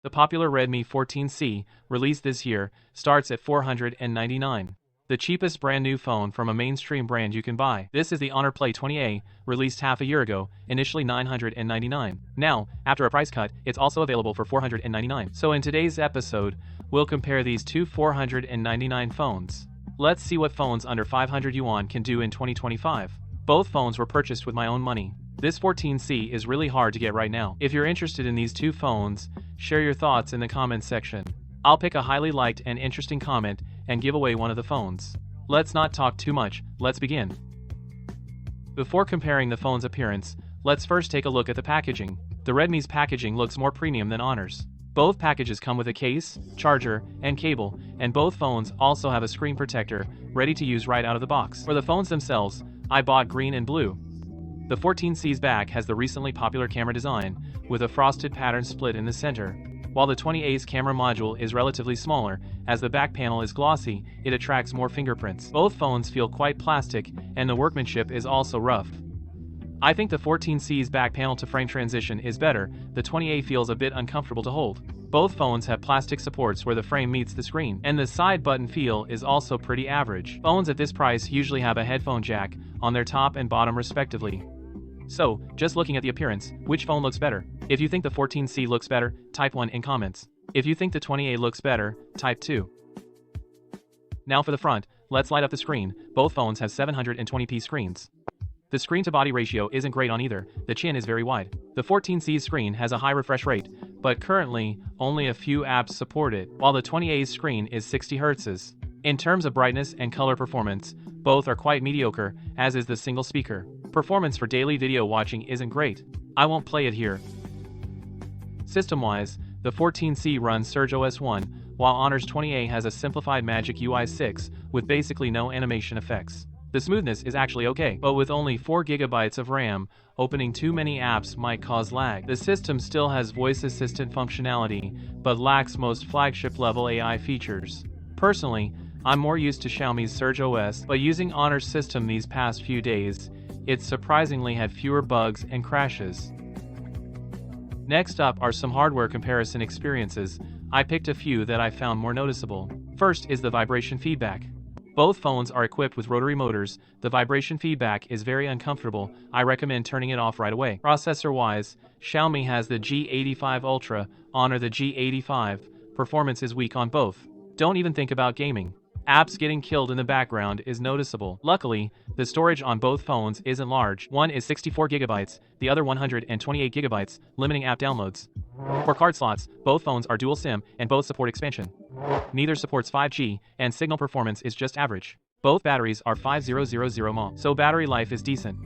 The popular Redmi 14C, released this year, starts at $499. The cheapest brand new phone from a mainstream brand you can buy. This is the Honor Play 20A, released half a year ago, initially $999. Now, after a price cut, it's also available for $499. So in today's episode, we'll compare these two $499 phones. Let's see what phones under 500 yuan can do in 2025. Both phones were purchased with my own money. This 14C is really hard to get right now. If you're interested in these two phones, share your thoughts in the comments section. I'll pick a highly liked and interesting comment and give away one of the phones. Let's not talk too much, let's begin. Before comparing the phone's appearance, let's first take a look at the packaging. The Redmi's packaging looks more premium than Honor's. Both packages come with a case, charger, and cable, and both phones also have a screen protector, ready to use right out of the box. For the phones themselves, I bought green and blue. The 14C's back has the recently popular camera design, with a frosted pattern split in the center. While the 20A's camera module is relatively smaller, as the back panel is glossy, it attracts more fingerprints. Both phones feel quite plastic, and the workmanship is also rough. I think the 14C's back panel to frame transition is better, the 20A feels a bit uncomfortable to hold. Both phones have plastic supports where the frame meets the screen, and the side button feel is also pretty average. Phones at this price usually have a headphone jack on their top and bottom respectively. So, just looking at the appearance, which phone looks better? If you think the 14C looks better, type 1 in comments. If you think the 20A looks better, type 2. Now for the front, let's light up the screen. Both phones have 720p screens. The screen-to-body ratio isn't great on either, the chin is very wide. The 14C's screen has a high refresh rate, but currently, only a few apps support it, while the 20A's screen is 60 Hz. In terms of brightness and color performance, both are quite mediocre, as is the single speaker. Performance for daily video watching isn't great. I won't play it here. System-wise, the 14C runs Surge OS 1, while Honor's 20A has a simplified Magic UI 6 with basically no animation effects. The smoothness is actually okay, but with only 4 GB of RAM, opening too many apps might cause lag. The system still has voice assistant functionality, but lacks most flagship-level AI features. Personally, I'm more used to Xiaomi's Surge OS, but using Honor's system these past few days, it surprisingly had fewer bugs and crashes. Next up are some hardware comparison experiences. I picked a few that I found more noticeable. First is the vibration feedback. Both phones are equipped with rotary motors. The vibration feedback is very uncomfortable. I recommend turning it off right away. Processor-wise, Xiaomi has the G85 Ultra, Honor the G85. Performance is weak on both. Don't even think about gaming. Apps getting killed in the background is noticeable. Luckily, the storage on both phones isn't large. One is 64 GB, the other 128 GB, limiting app downloads. For card slots, both phones are dual SIM and both support expansion. Neither supports 5G, and signal performance is just average. Both batteries are 5000 mAh, so battery life is decent.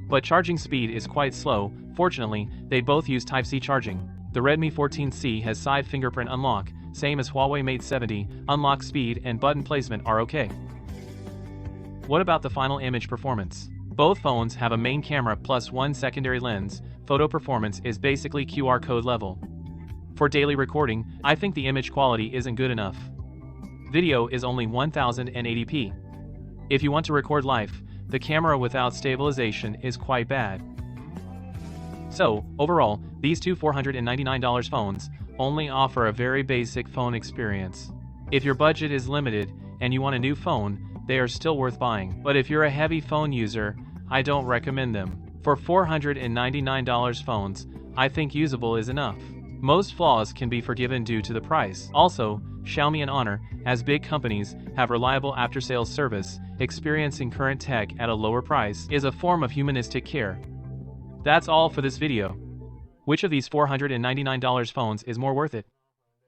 But charging speed is quite slow. Fortunately, they both use Type-C charging. The Redmi 14C has side fingerprint unlock, same as Huawei Mate 70, unlock speed and button placement are okay. What about the final image performance? Both phones have a main camera plus one secondary lens. Photo performance is basically QR code level. For daily recording, I think the image quality isn't good enough. Video is only 1080p. If you want to record live, the camera without stabilization is quite bad. So, overall, these two $499 phones only offer a very basic phone experience. If your budget is limited and you want a new phone, they are still worth buying. But if you're a heavy phone user, I don't recommend them. For $499 phones, I think usable is enough. Most flaws can be forgiven due to the price. Also, Xiaomi and Honor, as big companies, have reliable after-sales service. Experiencing current tech at a lower price is a form of humanistic care. That's all for this video. Which of these $499 phones is more worth it?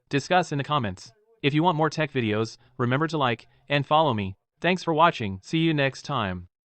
Discuss in the comments. If you want more tech videos, remember to like and follow me. Thanks for watching. See you next time.